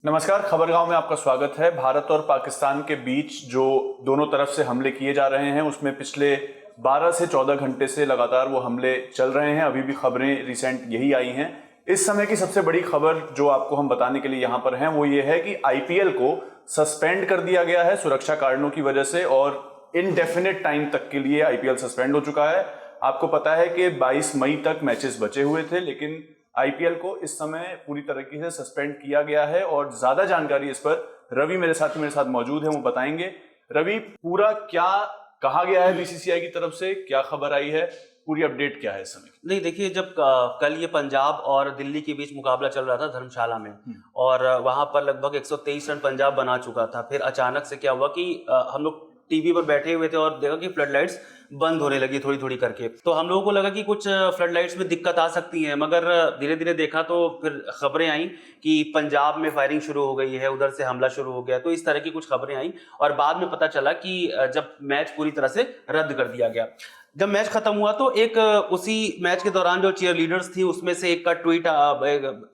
नमस्कार, खबरगांव में आपका स्वागत है। भारत और पाकिस्तान के बीच जो दोनों तरफ से हमले किए जा रहे हैं उसमें पिछले 12 से 14 घंटे से लगातार वो हमले चल रहे हैं। अभी भी खबरें रिसेंट यही आई हैं। इस समय की सबसे बड़ी खबर जो आपको हम बताने के लिए यहाँ पर हैं वो ये है कि आईपीएल को सस्पेंड कर दिया गया है सुरक्षा कारणों की वजह से, और इनडेफिनेट टाइम तक के लिए आईपीएल सस्पेंड हो चुका है। आपको पता है कि 22 मई तक मैचेस बचे हुए थे, लेकिन आईपीएल को इस समय पूरी तरीके से सस्पेंड किया गया है। और ज्यादा जानकारी इस पर रवि मेरे साथ मौजूद है, वो बताएंगे। रवि, पूरा क्या कहा गया है बीसीसीआई की तरफ से, क्या खबर आई है, पूरी अपडेट क्या है इस समय? नहीं, देखिए, जब कल ये पंजाब और दिल्ली के बीच मुकाबला चल रहा था धर्मशाला में, और वहां पर लगभग 123 रन पंजाब बना चुका था। फिर अचानक से क्या हुआ कि हम लोग टीवी पर बैठे हुए थे और देखा कि फ्लड लाइट्स बंद होने लगी थोड़ी थोड़ी करके। तो हम लोगों को लगा कि कुछ फ्लड लाइट्स में दिक्कत आ सकती है, मगर धीरे धीरे देखा तो फिर खबरें आई कि पंजाब में फायरिंग शुरू हो गई है, उधर से हमला शुरू हो गया। तो इस तरह की कुछ खबरें आई और बाद में पता चला कि जब मैच पूरी तरह से रद्द कर दिया गया। जब मैच खत्म हुआ तो एक उसी मैच के दौरान जो चीयर लीडर्स थी उसमें से एक का ट्वीट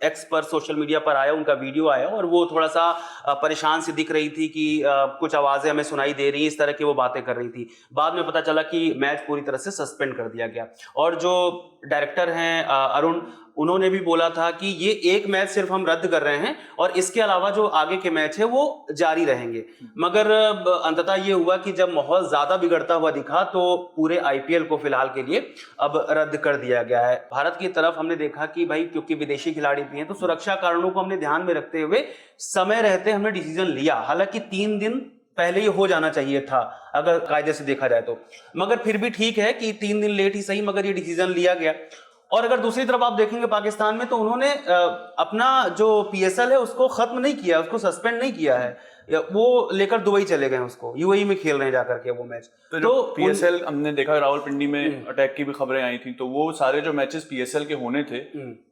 एक्स पर सोशल मीडिया पर आया, उनका वीडियो आया, और वो थोड़ा सा परेशान सी दिख रही थी कि कुछ आवाजें हमें सुनाई दे रही, इस तरह की वो बातें कर रही थी। बाद में पता चला कि मैच पूरी तरह से सस्पेंड कर दिया गया। और जो डायरेक्टर हैं अरुण, उन्होंने भी बोला था कि ये एक मैच सिर्फ हम रद्द कर रहे हैं और इसके अलावा जो आगे के मैच है वो जारी रहेंगे। मगर अंततः ये हुआ कि जब माहौल ज्यादा बिगड़ता हुआ दिखा तो पूरे आईपीएल को फिलहाल के लिए अब रद्द कर दिया गया है। भारत की तरफ हमने देखा कि भाई, क्योंकि विदेशी खिलाड़ी भी हैं तो सुरक्षा कारणों को हमने ध्यान में रखते हुए समय रहते हमने डिसीजन लिया। हालांकि 3 दिन पहले ही हो जाना चाहिए था अगर कायदे से देखा जाए तो, मगर फिर भी ठीक है कि 3 दिन लेट ही सही, मगर ये डिसीजन लिया गया। और अगर दूसरी तरफ आप देखेंगे पाकिस्तान में, तो उन्होंने अपना जो पीएसएल है उसको खत्म नहीं किया, उसको सस्पेंड नहीं किया है, वो लेकर दुबई चले गए, उसको यूएई में खेल रहे हैं जाकर के वो मैच। तो पीएसएल हमने देखा, रावलपिंडी में अटैक की भी खबरें आई थी, तो वो सारे जो मैचेस पीएसएल के होने थे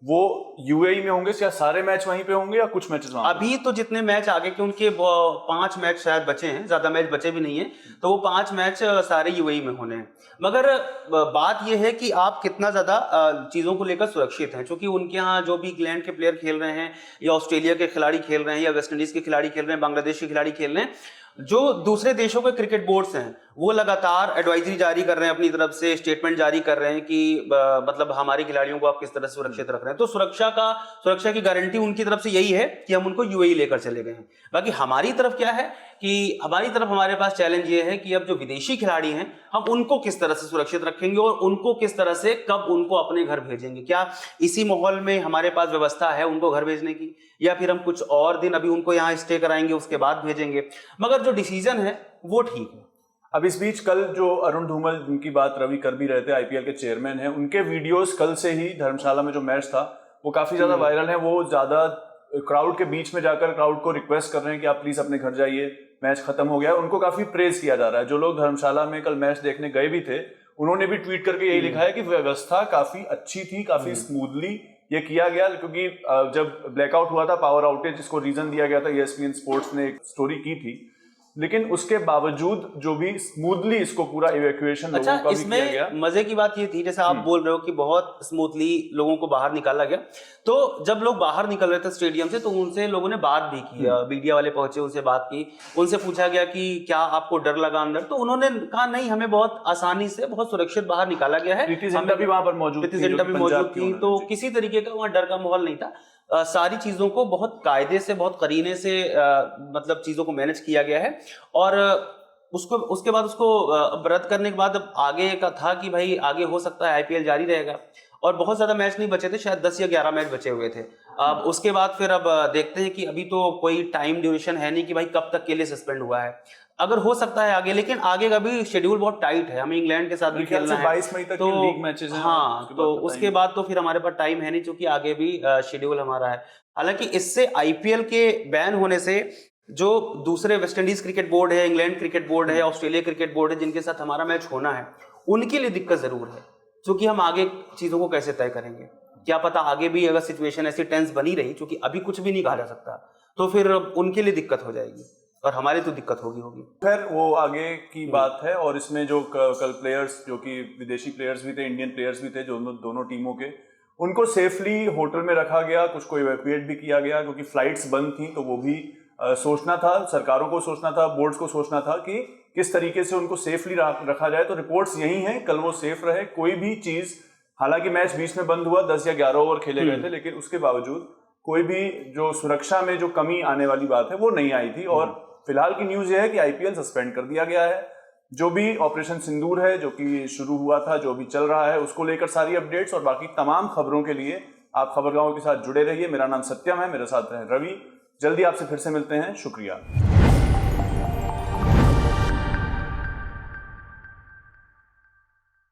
वो यूएई में होंगे या सारे मैच वहीं पे होंगे या कुछ मैचेस वहां? अभी तो जितने मैच आगे के उनके 5 मैच शायद बचे हैं, ज्यादा मैच बचे भी नहीं है, तो वो 5 मैच सारे यूएई में होने हैं। मगर बात यह है कि आप कितना ज्यादा चीजों को लेकर सुरक्षित हैं, क्योंकि उनके यहाँ जो भी इंग्लैंड के प्लेयर खेल रहे हैं या ऑस्ट्रेलिया के खिलाड़ी खेल रहे हैं या वेस्ट इंडीज के खिलाड़ी खेल रहे हैं, बांग्लादेश के खिलाड़ी खेल रहे हैं, जो दूसरे देशों के क्रिकेट बोर्ड्स हैं वो लगातार एडवाइजरी जारी कर रहे हैं, अपनी तरफ से स्टेटमेंट जारी कर रहे हैं कि मतलब हमारे खिलाड़ियों को आप किस तरह से सुरक्षित रख रहे हैं। तो सुरक्षा की गारंटी उनकी तरफ से यही है कि हम उनको यूएई लेकर चले गए हैं। बाकी हमारी तरफ क्या है कि हमारे पास चैलेंज ये है कि अब जो विदेशी खिलाड़ी हैं हम उनको किस तरह से सुरक्षित रखेंगे और उनको किस तरह से कब उनको अपने घर भेजेंगे। क्या इसी माहौल में हमारे पास व्यवस्था है उनको घर भेजने की, या फिर हम कुछ और दिन अभी उनको यहाँ स्टे कराएंगे उसके बाद भेजेंगे। मगर जो डिसीजन है वो ठीक है। अब इस बीच कल जो अरुण धूमल, जिनकी बात रवि कर भी रहे थे, आईपीएल के चेयरमैन हैं, उनके वीडियोस कल से ही धर्मशाला में जो मैच था वो काफी ज्यादा वायरल है। वो ज्यादा क्राउड के बीच में जाकर क्राउड को रिक्वेस्ट कर रहे हैं कि आप प्लीज अपने घर जाइए, मैच खत्म हो गया। उनको काफी प्रेज किया जा रहा है। जो लोग धर्मशाला में कल मैच देखने गए भी थे उन्होंने भी ट्वीट करके यही लिखा है कि व्यवस्था काफी अच्छी थी, काफी स्मूथली ये किया गया। क्योंकि जब ब्लैकआउट हुआ था, पावर आउटेज, जिसको रीजन दिया गया था, ESPN स्पोर्ट्स ने एक स्टोरी की थी, लेकिन उसके बावजूद जो भी स्मूथली इसको पूरा इवैक्यूएशन लोगों का भी किया गया। मजे की बात ये थी, जैसे आप बोल रहे हो कि बहुत स्मूथली लोगों को बाहर निकाला गया, तो जब लोग बाहर निकल रहे थे स्टेडियम से तो उनसे लोगों ने बात भी की, मीडिया वाले पहुंचे, उनसे बात की, उनसे पूछा गया कि क्या आपको डर लगा अंदर, तो उन्होंने कहा नहीं, हमें बहुत आसानी से बहुत सुरक्षित बाहर निकाला गया है। प्रीति जिंटा भी वहां पर मौजूद थी, तो किसी तरीके का वहां डर का माहौल नहीं था। सारी चीजों को बहुत कायदे से, बहुत करीने से मतलब चीजों को मैनेज किया गया है। और उसके बाद उसको रद्द करने के बाद अब आगे का था कि भाई आगे हो सकता है आईपीएल जारी रहेगा, और बहुत ज्यादा मैच नहीं बचे थे, शायद 10 या 11 मैच बचे हुए थे। अब उसके बाद फिर अब देखते हैं कि अभी तो कोई टाइम ड्यूरेशन है नहीं कि भाई कब तक के लिए सस्पेंड हुआ है। अगर हो सकता है आगे, लेकिन आगे का भी शेड्यूल बहुत टाइट है, हमें इंग्लैंड के साथ भी खेलना है, 22 मई तक तो लीग मैचेस हैं। हाँ, तो उसके बाद तो फिर हमारे पास टाइम है नहीं, क्योंकि आगे भी शेड्यूल हमारा है। हालांकि इससे आईपीएल के बैन होने से जो दूसरे वेस्ट इंडीज क्रिकेट बोर्ड है, इंग्लैंड क्रिकेट बोर्ड है, ऑस्ट्रेलिया क्रिकेट बोर्ड है, जिनके साथ हमारा मैच होना है, उनके लिए दिक्कत जरूर है, क्योंकि हम आगे चीजों को कैसे तय करेंगे। क्या पता आगे भी अगर सिचुएशन ऐसी टेंस बनी रही, क्योंकि अभी कुछ भी नहीं कहा जा सकता, तो फिर उनके लिए दिक्कत हो जाएगी और हमारी तो दिक्कत होगी। फिर वो आगे की बात है। और इसमें जो कल प्लेयर्स, जो कि विदेशी प्लेयर्स भी थे, इंडियन प्लेयर्स भी थे, जो दोनों टीमों के, उनको सेफली होटल में रखा गया, कुछ को इवैक्यूएट भी किया गया क्योंकि फ्लाइट्स बंद थी। तो वो भी सोचना था, सरकारों को सोचना था, बोर्ड्स को सोचना था कि किस तरीके से उनको सेफली रखा जाए। तो रिपोर्ट्स यही हैं, कल वो सेफ रहे। कोई भी चीज, हालांकि मैच बीच में बंद हुआ, 10 या 11 ओवर खेले गए थे, लेकिन उसके बावजूद कोई भी जो सुरक्षा में जो कमी आने वाली बात है वो नहीं आई थी। और फिलहाल की न्यूज ये है कि आईपीएल सस्पेंड कर दिया गया है। जो भी ऑपरेशन सिंदूर है, जो कि शुरू हुआ था, जो भी चल रहा है, उसको लेकर सारी अपडेट्स और बाकी तमाम खबरों के लिए आप खबरगांव के साथ जुड़े रहिए। मेरा नाम सत्यम है, मेरे साथ है रवि। जल्दी आपसे फिर से मिलते हैं। शुक्रिया।